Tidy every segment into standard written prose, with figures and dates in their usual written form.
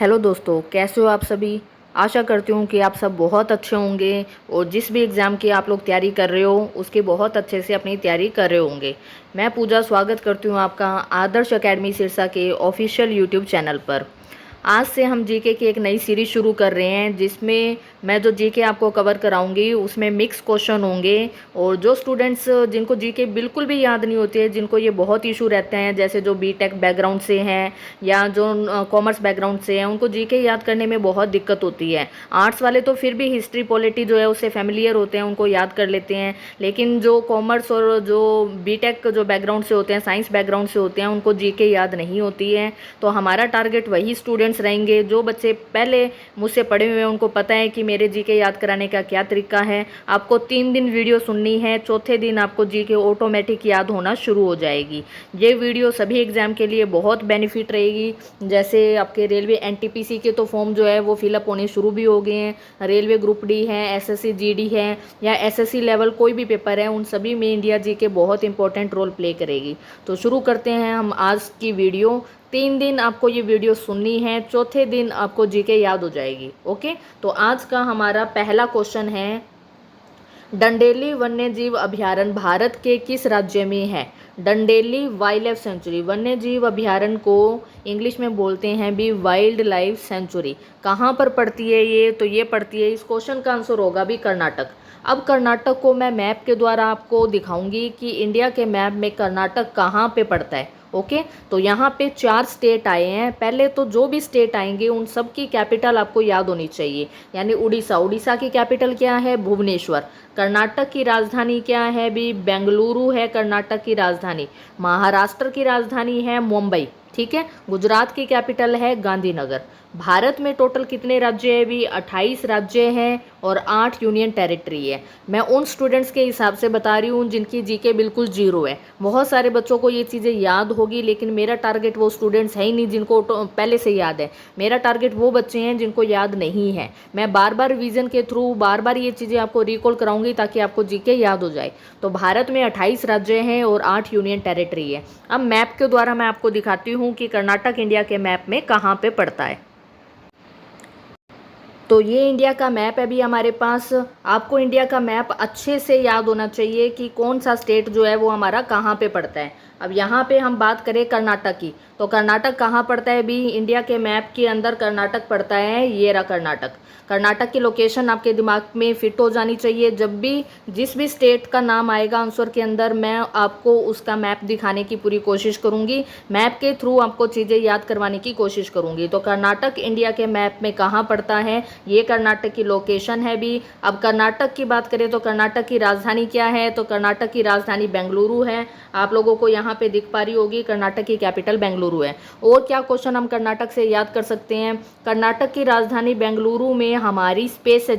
Hello दोस्तों, कैसे हो आप सभी। आशा करती हूँ कि आप सब बहुत अच्छे होंगे और जिस भी एग्ज़ाम की आप लोग तैयारी कर रहे हो उसकी बहुत अच्छे से अपनी तैयारी कर रहे होंगे। मैं पूजा स्वागत करती हूँ आपका आदर्श एकेडमी सिरसा के ऑफिशियल यूट्यूब चैनल पर। आज से हम जीके की एक नई सीरीज़ शुरू कर रहे हैं जिसमें मैं जो जीके आपको कवर कराऊंगी उसमें मिक्स क्वेश्चन होंगे। और जो स्टूडेंट्स जिनको जीके बिल्कुल भी याद नहीं होती है, जिनको ये बहुत इशू रहते हैं, जैसे जो बीटेक बैकग्राउंड से हैं या जो कॉमर्स बैकग्राउंड से हैं, उनको जीके याद करने में बहुत दिक्कत होती है। आर्ट्स वाले तो फिर भी हिस्ट्री पॉलिटी जो है उससे फैमिलियर होते हैं, उनको याद कर लेते हैं, लेकिन जो कॉमर्स और जो बीटेक जो बैकग्राउंड से होते हैं, साइंस बैकग्राउंड से होते हैं, उनको जीके याद नहीं होती है। तो हमारा टारगेट वही स्टूडेंट्स रहेंगे जो बच्चे पहले मुझसे पढ़े हुए हैं, उनको पता है कि मेरे जीके याद कराने का क्या तरीका है। आपको 3 दिन वीडियो सुननी है, चौथे दिन आपको जीके ऑटोमेटिक याद होना शुरू हो जाएगी। ये वीडियो सभी एग्ज़ाम के लिए बहुत बेनिफिट रहेगी। जैसे आपके रेलवे एनटीपीसी के तो फॉर्म जो है वो फिलअप होने शुरू भी हो गए हैं, रेलवे ग्रुप डी है, एसएससी जीडी है या एसएससी लेवल कोई भी पेपर है, उन सभी में इंडिया जीके बहुत इंपॉर्टेंट रोल प्ले करेगी। तो शुरू करते हैं हम आज की वीडियो। 3 दिन आपको ये वीडियो सुननी है, चौथे दिन आपको जीके याद हो जाएगी। ओके, तो आज का हमारा पहला क्वेश्चन है, डंडेली वन्यजीव अभयारण्य भारत के किस राज्य में है। डंडेली वाइल्ड लाइफ सेंचुरी, वन्यजीव अभयारण्य को इंग्लिश में बोलते हैं भी वाइल्ड लाइफ सेंचुरी। कहाँ पर पड़ती है ये, तो ये पड़ती है, इस क्वेश्चन का आंसर होगा भी कर्नाटक। अब कर्नाटक को मैं मैप के द्वारा आपको दिखाऊंगी कि इंडिया के मैप में कर्नाटक कहाँ पे पड़ता है। ओके, तो यहाँ पे 4 स्टेट आए हैं। पहले तो जो भी स्टेट आएंगे उन सब की कैपिटल आपको याद होनी चाहिए। यानी उड़ीसा की कैपिटल क्या है, भुवनेश्वर। कर्नाटक की राजधानी क्या है भी, बेंगलुरु है कर्नाटक की राजधानी। महाराष्ट्र की राजधानी है मुंबई, ठीक है। गुजरात की कैपिटल है गांधीनगर। भारत में टोटल कितने राज्य है भी, 28 राज्य हैं और 8 यूनियन टेरिटरी है। मैं उन स्टूडेंट्स के हिसाब से बता रही हूँ जिनकी जीके बिल्कुल जीरो है। बहुत सारे बच्चों को ये चीज़ें याद होगी, लेकिन मेरा टारगेट वो स्टूडेंट्स है ही नहीं जिनको पहले से याद है। मेरा टारगेट वो बच्चे हैं जिनको याद नहीं है। मैं बार बार रिवीजन के थ्रू बार बार ये चीज़ें आपको रिकॉल कराऊंगी ताकि आपको जीके याद हो जाए। तो भारत में 28 राज्य हैं और 8 यूनियन टेरिटरी है। अब मैप के द्वारा मैं आपको दिखाती हूँ कि कर्नाटक इंडिया के मैप में कहाँ पे पड़ता है। तो ये इंडिया का मैप है अभी हमारे पास। आपको इंडिया का मैप अच्छे से याद होना चाहिए कि कौन सा स्टेट जो है वो हमारा कहाँ पे पड़ता है। अब यहाँ पे हम बात करें कर्नाटक की, तो कर्नाटक कहाँ पड़ता है भी, इंडिया के मैप के अंदर कर्नाटक पड़ता है, ये रहा कर्नाटक। कर्नाटक की लोकेशन आपके दिमाग में फिट हो जानी चाहिए। जब भी जिस भी स्टेट का नाम आएगा आंसर के अंदर, मैं आपको उसका मैप दिखाने की पूरी कोशिश करूँगी। मैप के थ्रू आपको चीज़ें याद करवाने की कोशिश करूँगी। तो कर्नाटक इंडिया के मैप में कहाँ पड़ता है, ये कर्नाटक की लोकेशन है भी। अब कर्नाटक की बात करें तो कर्नाटक की राजधानी क्या है, तो कर्नाटक की राजधानी बेंगलुरु है। आप लोगों को यहाँ पे दिख पा रही होगी, कर्नाटक की कैपिटल बेंगलुरु है। और क्या क्वेश्चन हम कर्नाटक से याद कर सकते हैं, कर्नाटक की राजधानी बेंगलुरु में हमारी स्पेस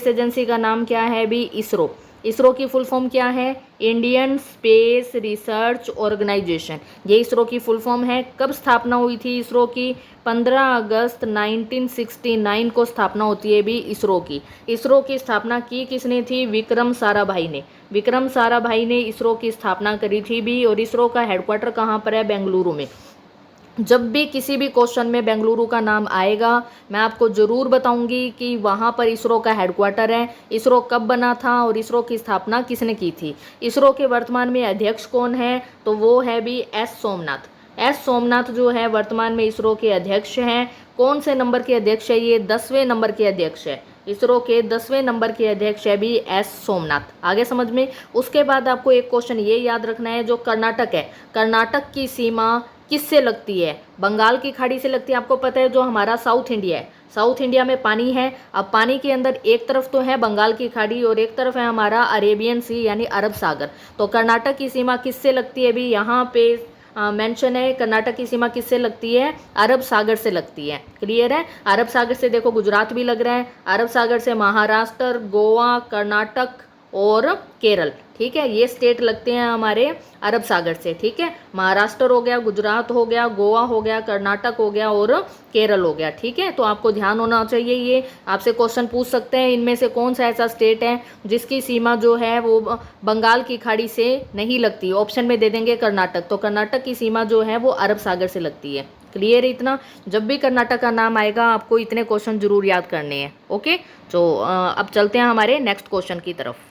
एजेंसी का नाम क्या है भी, इसरो। इसरो की फुल फॉर्म क्या है, इंडियन स्पेस रिसर्च ऑर्गेनाइजेशन। ये इसरो की फुल फॉर्म है। कब स्थापना हुई थी इसरो की, 15 अगस्त 1969 को स्थापना होती है भी इसरो की। इसरो की स्थापना की किसने थी, विक्रम साराभाई ने। विक्रम साराभाई ने इसरो की स्थापना करी थी भी। और इसरो का हेडक्वार्टर कहाँ पर है, बेंगलुरु में। जब भी किसी भी क्वेश्चन में बेंगलुरु का नाम आएगा, मैं आपको ज़रूर बताऊंगी कि वहाँ पर इसरो का हेडक्वार्टर है, इसरो कब बना था और इसरो की स्थापना किसने की थी। इसरो के वर्तमान में अध्यक्ष कौन है, तो वो है भी एस सोमनाथ। एस सोमनाथ जो है वर्तमान में इसरो के अध्यक्ष हैं। कौन से नंबर के अध्यक्ष है ये, 10वें नंबर के अध्यक्ष है। इसरो के 10वें नंबर के अध्यक्ष है भी एस सोमनाथ। आगे समझ में। उसके बाद आपको एक क्वेश्चन ये याद रखना है, जो कर्नाटक है, कर्नाटक की सीमा किससे लगती है, बंगाल की खाड़ी से लगती है। आपको पता है जो हमारा साउथ इंडिया है, साउथ इंडिया में पानी है। अब पानी के अंदर एक तरफ तो है बंगाल की खाड़ी और एक तरफ है हमारा अरेबियन सी यानी अरब सागर। तो कर्नाटक की सीमा किससे लगती है भी, यहाँ पे मेंशन है, कर्नाटक की सीमा किससे लगती है, अरब सागर से लगती है। क्लियर है। अरब सागर से देखो गुजरात भी लग रहा है, अरब सागर से महाराष्ट्र, गोवा, कर्नाटक और केरल, ठीक है। ये स्टेट लगते हैं हमारे अरब सागर से, ठीक है। महाराष्ट्र हो गया, गुजरात हो गया, गोवा हो गया, कर्नाटक हो गया और केरल हो गया, ठीक है। तो आपको ध्यान होना चाहिए, ये आपसे क्वेश्चन पूछ सकते हैं, इनमें से कौन सा ऐसा स्टेट है जिसकी सीमा जो है वो बंगाल की खाड़ी से नहीं लगती। ऑप्शन में दे देंगे कर्नाटक, तो कर्नाटक की सीमा जो है वो अरब सागर से लगती है। क्लियर है इतना। जब भी कर्नाटक का नाम आएगा आपको इतने क्वेश्चन जरूर याद करने हैं। ओके, तो अब चलते हैं हमारे नेक्स्ट क्वेश्चन की तरफ।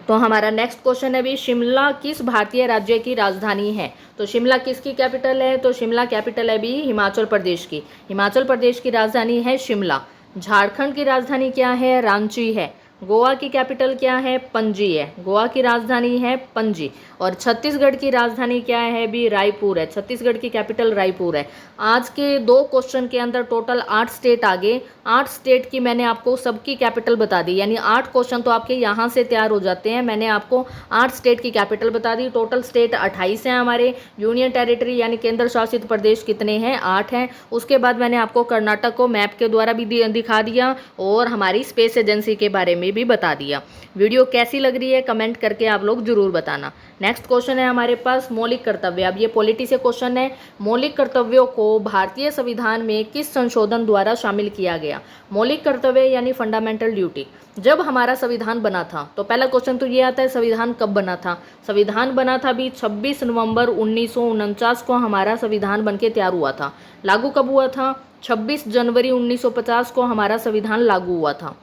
तो हमारा नेक्स्ट क्वेश्चन है भी, शिमला किस भारतीय राज्य की राजधानी है? तो शिमला किसकी कैपिटल है? तो शिमला कैपिटल है भी हिमाचल प्रदेश की। हिमाचल प्रदेश की राजधानी है शिमला। झारखंड की राजधानी क्या है? रांची है। गोवा की कैपिटल क्या है? पणजी है। गोवा की राजधानी है पणजी। और छत्तीसगढ़ की राजधानी क्या है भी? रायपुर है। छत्तीसगढ़ की कैपिटल रायपुर है। आज के 2 क्वेश्चन के अंदर टोटल 8 स्टेट आ गए। 8 स्टेट की मैंने आपको सबकी कैपिटल बता दी, यानी 8 क्वेश्चन तो आपके यहाँ से तैयार हो जाते हैं। मैंने आपको 8 स्टेट की कैपिटल बता दी। टोटल स्टेट 28 हैं हमारे। यूनियन टेरिटरी यानी केंद्र शासित प्रदेश कितने हैं? 8 हैं। उसके बाद मैंने आपको कर्नाटक को मैप के द्वारा भी दिखा दिया और हमारी स्पेस एजेंसी के बारे में भी बता दिया। वीडियो कैसी लग रही है कमेंट करके आप लोग जरूर बताना। नेक्स्ट क्वेश्चन है हमारे पास मौलिक कर्तव्य। अब ये पॉलिटी से क्वेश्चन है। मौलिक कर्तव्यों को भारतीय संविधान में किस संशोधन द्वारा शामिल किया गया? मौलिक कर्तव्य यानी फंडामेंटल ड्यूटी। जब हमारा संविधान बना था, तो पहला क्वेश्चन तो ये आता है संविधान कब बना था? संविधान बना था भी 26 नवंबर 1949 को हमारा संविधान बनके तैयार हुआ था। लागू कब हुआ था? 26 जनवरी 1950 को हमारा संविधान लागू हुआ था।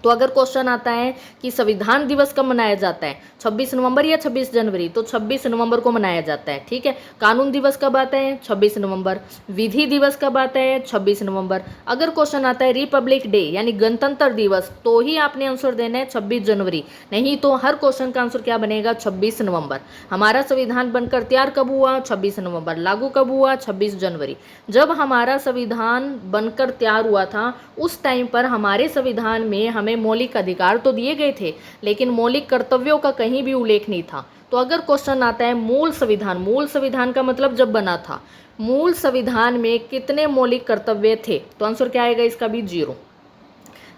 तो अगर क्वेश्चन आता है कि संविधान दिवस कब मनाया जाता है, 26 नवंबर या 26 जनवरी, तो 26 नवंबर को मनाया जाता है। ठीक है। कानून दिवस कब आता है? 26 नवंबर। विधि दिवस कब आता है? 26 नवंबर। अगर क्वेश्चन आता है रिपब्लिक डे यानी गणतंत्र दिवस, तो ही आपने आंसर देना है 26 जनवरी, नहीं तो हर क्वेश्चन का आंसर क्या बनेगा? 26 नवंबर। हमारा संविधान बनकर तैयार कब हुआ? 26 नवंबर। लागू कब हुआ? 26 जनवरी। जब हमारा संविधान बनकर तैयार हुआ था उस टाइम पर हमारे संविधान में हमें मौलिक अधिकार तो दिए गए थे, लेकिन मौलिक कर्तव्यों का कहीं भी उल्लेख नहीं था। तो अगर क्वेश्चन आता है मूल संविधान, मूल संविधान का मतलब जब बना था, मूल संविधान में कितने मौलिक कर्तव्य थे? तो आंसर क्या आएगा इसका भी? 0।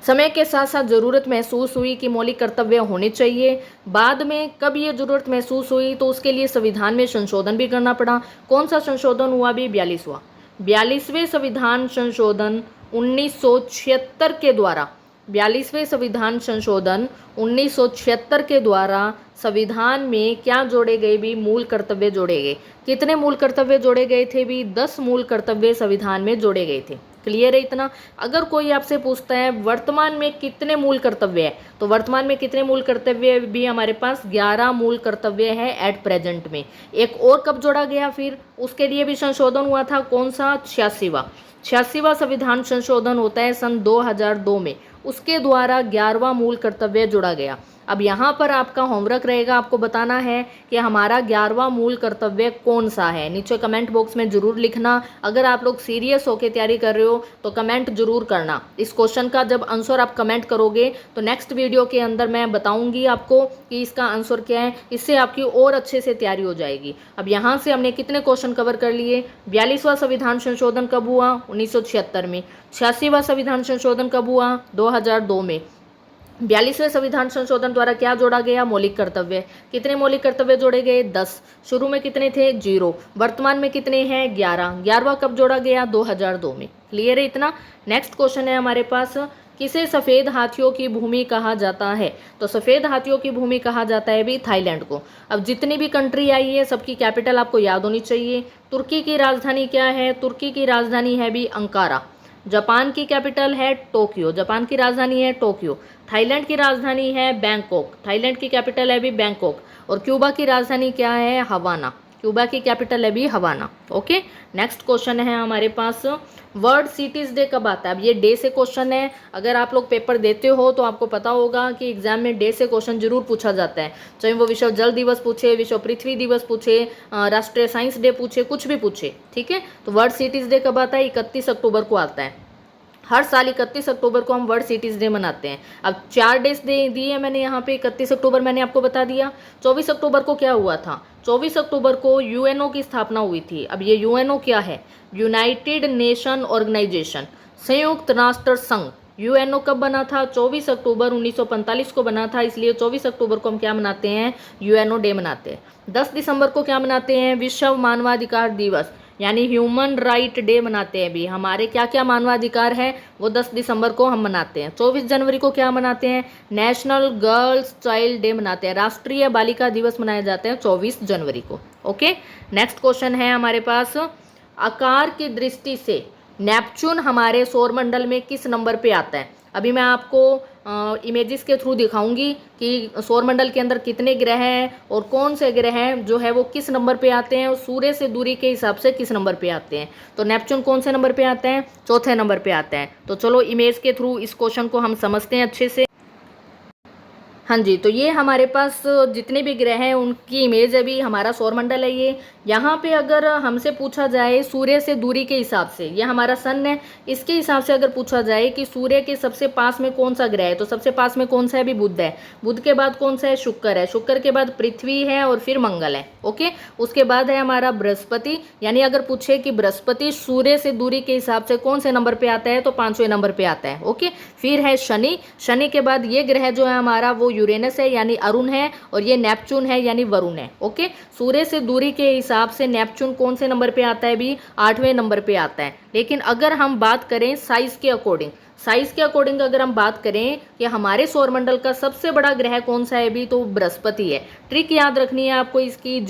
समय के साथ साथ जरूरत महसूस हुई कि मौलिक कर्तव्य होने चाहिए। बाद में कब ये जरूरत महसूस हुई? तो उसके लिए संविधान में संशोधन भी करना पड़ा। कौन सा संशोधन हुआ भी? 42वां। 42वें संविधान संशोधन 1976 के द्वारा, 42वें संविधान संशोधन 1976 के द्वारा संविधान में क्या जोड़े गए भी? मूल कर्तव्य जोड़े गए। कितने मूल कर्तव्य जोड़े गए थे भी? 10 मूल कर्तव्य संविधान में जोड़े गए थे। क्लियर है इतना। अगर कोई आपसे पूछता है वर्तमान में कितने मूल कर्तव्य है, तो वर्तमान में कितने मूल कर्तव्य भी हमारे पास? 11 मूल कर्तव्य है एट प्रेजेंट में। एक और कब जोड़ा गया फिर? उसके लिए भी संशोधन हुआ था। कौन सा? 86वां संविधान संशोधन होता है सन 2002 में। उसके द्वारा 11वां मूल कर्तव्य जोड़ा गया। अब यहाँ पर आपका होमवर्क रहेगा, आपको बताना है कि हमारा 11वां मूल कर्तव्य कौन सा है। नीचे कमेंट बॉक्स में जरूर लिखना। अगर आप लोग सीरियस होकर तैयारी कर रहे हो तो कमेंट जरूर करना। इस क्वेश्चन का जब आंसर आप कमेंट करोगे तो नेक्स्ट वीडियो के अंदर मैं बताऊंगी आपको कि इसका आंसर क्या है। इससे आपकी और अच्छे से तैयारी हो जाएगी। अब यहाँ से हमने कितने क्वेश्चन कवर कर लिए? 42वां संविधान संशोधन कब हुआ? 1976 में। 86वां संविधान संशोधन कब हुआ? 2002 में। 42वें संविधान संशोधन द्वारा क्या जोड़ा गया? मौलिक कर्तव्य। कितने मौलिक कर्तव्य जोड़े गए? 10। शुरू में कितने थे? 0। वर्तमान में कितने हैं? 11। 11वां कब जोड़ा गया? 2002 में। क्लियर है इतना। नेक्स्ट क्वेश्चन है हमारे पास, किसे सफ़ेद हाथियों की भूमि कहा जाता है? तो सफ़ेद हाथियों की भूमि कहा जाता है भी थाईलैंड को। अब जितनी भी कंट्री आई है सबकी कैपिटल आपको याद होनी चाहिए। तुर्की की राजधानी क्या है? तुर्की की राजधानी है भी अंकारा। जापान की कैपिटल है टोक्यो। जापान की राजधानी है टोक्यो। थाईलैंड की राजधानी है बैंकॉक। थाईलैंड की कैपिटल है भी बैंकॉक। और क्यूबा की राजधानी क्या है? हवाना। क्यूबा की कैपिटल है भी हवाना। ओके। नेक्स्ट क्वेश्चन है हमारे पास, वर्ल्ड सिटीज डे कब आता है? अब ये डे से क्वेश्चन है। अगर आप लोग पेपर देते हो तो आपको पता होगा कि एग्जाम में डे से क्वेश्चन जरूर पूछा जाता है, चाहे वो विश्व जल दिवस पूछे, विश्व पृथ्वी दिवस पूछे, राष्ट्रीय साइंस डे पूछे, कुछ भी पूछे। ठीक है। तो वर्ल्ड सिटीज डे कब आता है? 31 अक्टूबर को आता है। हर साल 31 अक्टूबर को हम वर्ल्ड सिटीज़ डे मनाते हैं। अब 4 डेज दे दिए हैं मैंने यहाँ पे। 31 अक्टूबर मैंने आपको बता दिया। 24 अक्टूबर को क्या हुआ था? 24 अक्टूबर को यूएनओ की स्थापना हुई थी। अब ये यूएनओ क्या है? यूनाइटेड नेशन ऑर्गेनाइजेशन, संयुक्त राष्ट्र संघ। यूएनओ कब बना था? 24 अक्टूबर 1945 को बना था। इसलिए 24 अक्टूबर को हम क्या मनाते हैं? यूएनओ डे मनाते हैं। 10 दिसंबर को क्या मनाते हैं? विश्व मानवाधिकार दिवस यानी ह्यूमन राइट डे मनाते हैं भी। हमारे क्या क्या मानवाधिकार है वो 10 दिसंबर को हम मनाते हैं। 24 जनवरी को क्या मनाते हैं? नेशनल गर्ल्स चाइल्ड डे मनाते हैं। राष्ट्रीय बालिका दिवस मनाया जाता है 24 जनवरी को। ओके, नेक्स्ट क्वेश्चन है हमारे पास, आकार की दृष्टि से नेपच्यून हमारे सौरमंडल में किस नंबर पे आता है। अभी मैं आपको इमेजेस के थ्रू दिखाऊंगी कि सौरमंडल के अंदर कितने ग्रह हैं और कौन से ग्रह जो है वो किस नंबर पे आते हैं और सूर्य से दूरी के हिसाब से किस नंबर पे आते हैं। तो नेपच्यून कौन से नंबर पे आते हैं, चौथे नंबर पे आते हैं। तो चलो इमेज के थ्रू इस क्वेश्चन को हम समझते हैं अच्छे से। हाँ जी, तो ये हमारे पास जितने भी ग्रह हैं उनकी इमेज अभी हमारा सौरमंडल है ये। यहाँ पे अगर हमसे पूछा जाए सूर्य से दूरी के हिसाब से, ये हमारा सन है, इसके हिसाब से अगर पूछा जाए कि सूर्य के सबसे पास में कौन सा ग्रह है, तो सबसे पास में कौन सा है, अभी बुध है। बुध के बाद कौन सा है, शुक्र है। शुक्र के बाद पृथ्वी है और फिर मंगल है। ओके, उसके बाद है हमारा बृहस्पति। यानी अगर पूछे कि बृहस्पति सूर्य से दूरी के हिसाब से कौन से नंबर पे आता है, तो 5वें नंबर पे आता है। ओके, फिर है शनि। शनि के बाद ये ग्रह जो है हमारा वो यूरेनस है यानी अरुण है, और ये नेपच्यून है यानी वरुण है। ओके, सूर्य से दूरी के हिसाब से नेपच्यून कौन से नंबर पे आता है, भी 8वें नंबर पे आता है। लेकिन अगर हम बात करें साइज के अकॉर्डिंग, अगर हम बात करें कि हमारे सौरमंडल का सबसे बड़ा ग्रह कौन सा है भी, तो बृहस्पति है। ट्रिक याद रखनी है आपको इसकी,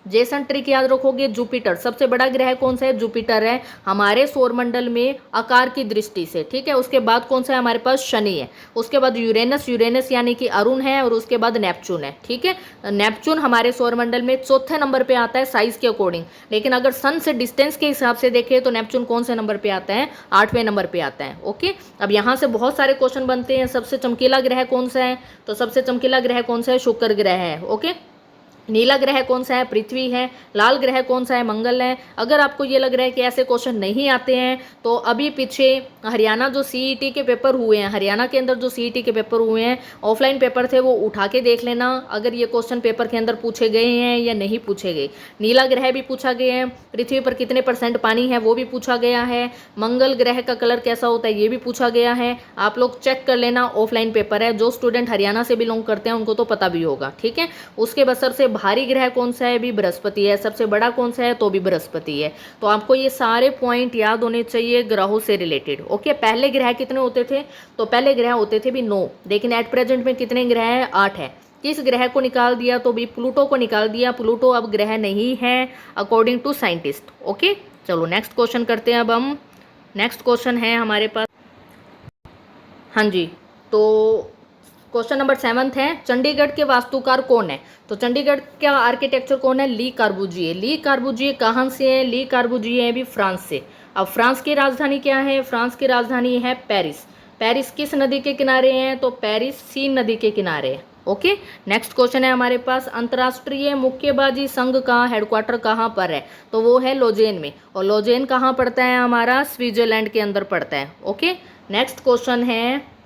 जेसन ट्रिक याद रखोगे। जुपिटर, सबसे बड़ा ग्रह कौन सा है, जुपिटर है हमारे सौरमंडल में आकार की दृष्टि से। ठीक है, उसके बाद कौन सा है हमारे पास, शनि है। उसके बाद यूरेनस यानी कि अरुण है, और उसके बाद नेपच्यून है। ठीक है, नेपच्यून हमारे सौरमंडल में चौथे नंबर पे आता है साइज के अकॉर्डिंग। लेकिन अगर सन से डिस्टेंस के हिसाब से देखें तो नेपच्यून कौन से नंबर पे आता है, 8वें नंबर पे आता है। ओके, अब यहाँ से बहुत सारे क्वेश्चन बनते हैं। सबसे चमकीला ग्रह कौन सा है, तो सबसे चमकीला ग्रह कौन सा है, शुक्र ग्रह है। ओके, नीला ग्रह कौन सा है, पृथ्वी है। लाल ग्रह कौन सा है, मंगल है। अगर आपको ये लग रहा है कि ऐसे क्वेश्चन नहीं आते हैं, तो अभी पीछे हरियाणा जो सीईटी के पेपर हुए हैं, हरियाणा के अंदर जो सीईटी के पेपर हुए हैं, ऑफलाइन पेपर थे, वो उठा के देख लेना अगर ये क्वेश्चन पेपर के अंदर पूछे गए हैं या नहीं पूछे गए। नीला ग्रह भी पूछा गया है, पृथ्वी पर कितने % पानी है वो भी पूछा गया है, मंगल ग्रह का कलर कैसा होता है ये भी पूछा गया है। आप लोग चेक कर लेना, ऑफलाइन पेपर है। जो स्टूडेंट हरियाणा से बिलोंग करते हैं उनको तो पता भी होगा। ठीक है, उसके बाद सबसे भारी ग्रह कौन सा है, भी बृहस्पति है। सबसे बड़ा कौन सा है, तो भी बृहस्पति है। तो आपको ये सारे पॉइंट याद होने चाहिए ग्रहों से रिलेटेड। ओके, पहले ग्रह कितने होते थे, तो पहले ग्रह होते थे भी 9, लेकिन एट प्रेजेंट में कितने ग्रह हैं, 8 है। किस ग्रह को निकाल दिया, तो भी प्लूटो को निकाल दिया। प्लूटो अब ग्रह नहीं है अकॉर्डिंग टू साइंटिस्ट। ओके, चलो नेक्स्ट क्वेश्चन करते हैं। अब हम नेक्स्ट क्वेश्चन है हमारे पास, हाँ जी, तो क्वेश्चन नंबर 7 है, चंडीगढ़ के वास्तुकार कौन है। तो चंडीगढ़ का आर्किटेक्चर कौन है, ली कार्बुजिए। ली कार्बुजिए कहाँ से है, ली कार्बुजिए है भी फ्रांस से। अब फ्रांस की राजधानी क्या है, फ्रांस की राजधानी है पेरिस। पेरिस किस नदी के किनारे हैं, तो पेरिस सीन नदी के किनारे है। ओके, नेक्स्ट क्वेश्चन है हमारे पास, अंतर्राष्ट्रीय मुक्केबाजी संघ का हेडक्वार्टर कहाँ पर है, तो वो है लोजेन में। और लोजेन कहाँ पड़ता है, हमारा स्विट्जरलैंड के अंदर पड़ता है। ओके, नेक्स्ट क्वेश्चन है,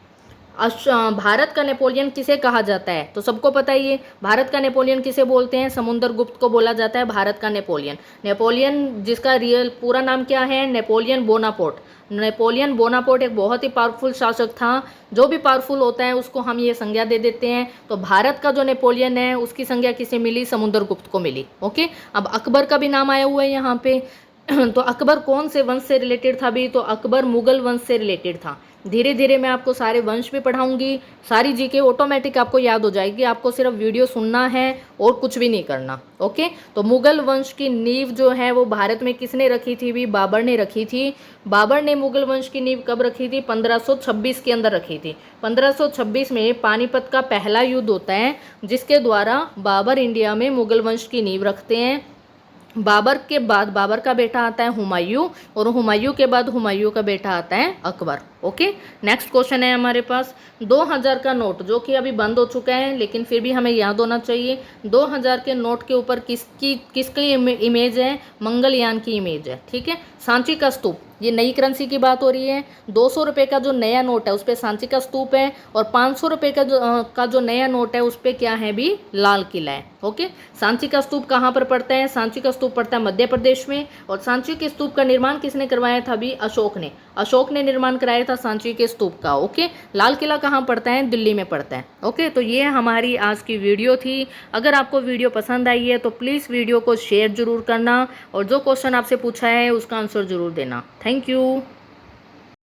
भारत का नेपोलियन किसे कहा जाता है, तो सबको पता ही है भारत का नेपोलियन किसे बोलते हैं, समुद्रगुप्त को बोला जाता है भारत का नेपोलियन। नेपोलियन जिसका रियल पूरा नाम क्या है, नेपोलियन बोनापोर्ट। नेपोलियन बोनापोर्ट एक बहुत ही पावरफुल शासक था। जो भी पावरफुल होता है उसको हम ये संज्ञा दे देते हैं। तो भारत का जो नेपोलियन है उसकी संज्ञा किसे मिली, समुद्रगुप्त को मिली। ओके, अब अकबर का भी नाम आया हुआ है यहाँ पे। तो अकबर कौन से वंश से रिलेटेड था भी, तो अकबर मुगल वंश से रिलेटेड था। धीरे धीरे मैं आपको सारे वंश भी पढ़ाऊंगी, सारी जीके ऑटोमेटिक आपको याद हो जाएगी। आपको सिर्फ वीडियो सुनना है और कुछ भी नहीं करना। ओके, तो मुगल वंश की नींव जो है वो भारत में किसने रखी थी भी, बाबर ने रखी थी। बाबर ने मुगल वंश की नींव कब रखी थी, 1526 के अंदर रखी थी। 1526 में पानीपत का पहला युद्ध होता है, जिसके द्वारा बाबर इंडिया में मुगल वंश की नींव रखते हैं। बाबर के बाद बाबर का बेटा आता है हुमायूं, और हुमायूं के बाद हुमायूं का बेटा आता है अकबर। ओके, नेक्स्ट क्वेश्चन है हमारे पास, 2000 का नोट जो कि अभी बंद हो चुका है, लेकिन फिर भी हमें याद होना चाहिए। 2000 के नोट के ऊपर किसकी इमेज है, मंगलयान की इमेज है। ठीक है, सांची का स्तूप, ये नई करेंसी की बात हो रही है। 200 रुपये का जो नया नोट है उस पर सांची का स्तूप है, और 500 रुपये का जो नया नोट है उस पर क्या है भी, लाल किला है। ओके, सांची का स्तूप कहाँ पर पड़ता है, सांची का स्तूप पड़ता है मध्य प्रदेश में। और सांची के स्तूप का निर्माण किसने करवाया था भी, अशोक ने निर्माण कराया था सांची के स्तूप का। ओके, लाल किला कहाँ पड़ता है, दिल्ली में पड़ता है। ओके, तो ये हमारी आज की वीडियो थी। अगर आपको वीडियो पसंद आई है तो प्लीज़ वीडियो को शेयर जरूर करना, और जो क्वेश्चन आपसे पूछा है उसका आंसर जरूर देना। Thank you.